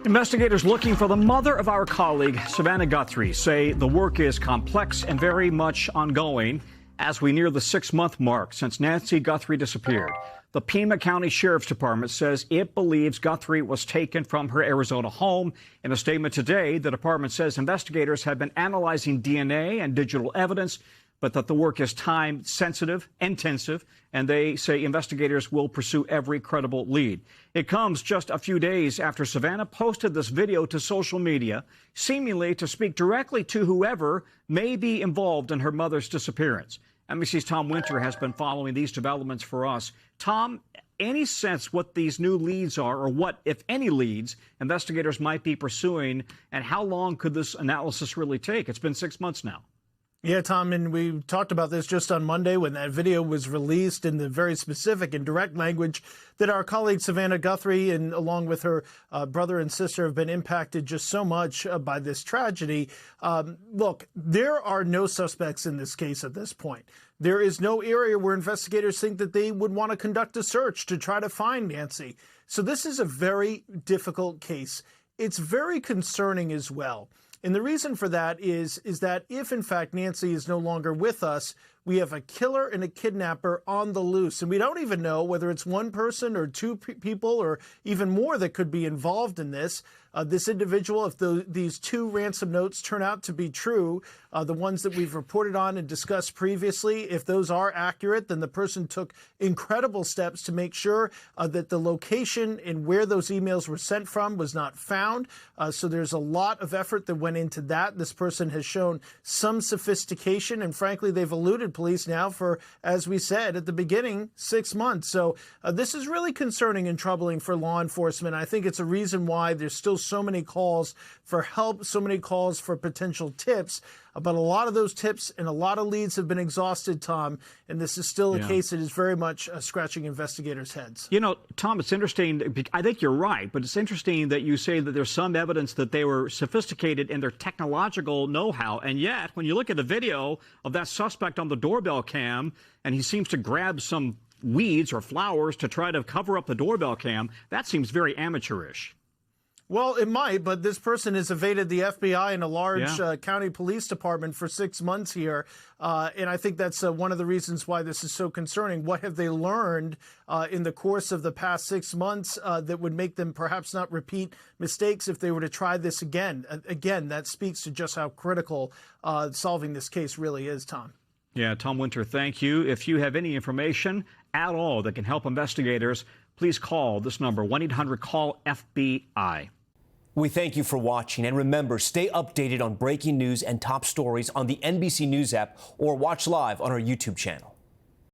Investigators looking for the mother of our colleague, Savannah Guthrie, say the work is complex and very much ongoing as we near the 6-month mark since Nancy Guthrie disappeared. The Pima County Sheriff's Department says it believes Guthrie was taken from her Arizona home. In a statement today, the department says investigators have been analyzing DNA and digital evidence, but that the work is time sensitive, intensive, and they say investigators will pursue every credible lead. It comes just a few days after Savannah posted this video to social media, seemingly to speak directly to whoever may be involved in her mother's disappearance. NBC's Tom Winter has been following these developments for us. Tom, any sense what these new leads are, or what, if any, leads investigators might be pursuing, and how long could this analysis really take? It's been 6 months now. Yeah, Tom, and we talked about this just on Monday when that video was released in the very specific and direct language that our colleague Savannah Guthrie and along with her brother and sister have been impacted just so much by this tragedy. Look, there are no suspects in this case at this point. There is no area where investigators think that they would want to conduct a search to try to find Nancy. So this is a very difficult case. It's very concerning as well. And the reason for that is that if, in fact, Nancy is no longer with us, we have a killer and a kidnapper on the loose. And we don't even know whether it's one person or two people or even more that could be involved in this. This individual, if these two ransom notes turn out to be true, the ones that we've reported on and discussed previously, if those are accurate, then the person took incredible steps to make sure that the location and where those emails were sent from was not found. So there's a lot of effort that went into that. This person has shown some sophistication, and frankly, they've eluded police now for, as we said at the beginning, 6 months. So this is really concerning and troubling for law enforcement. I think it's a reason why there's still so many calls for help, so many calls for potential tips. But a lot of those tips and a lot of leads have been exhausted, Tom, and this is still a case that is very much scratching investigators' heads. You know, Tom, it's interesting. I think you're right, but it's interesting that you say that there's some evidence that they were sophisticated in their technological know-how, and yet when you look at the video of that suspect on the doorbell cam, and he seems to grab some weeds or flowers to try to cover up the doorbell cam, that seems very amateurish. Well, it might, but this person has evaded the FBI and a large county police department for 6 months here. And I think that's one of the reasons why this is so concerning. What have they learned in the course of the past 6 months that would make them perhaps not repeat mistakes if they were to try this again? Again, that speaks to just how critical solving this case really is, Tom. Yeah, Tom Winter, thank you. If you have any information at all that can help investigators, please call this number, 1-800-CALL-FBI. We thank you for watching, and remember, stay updated on breaking news and top stories on the NBC News app or watch live on our YouTube channel.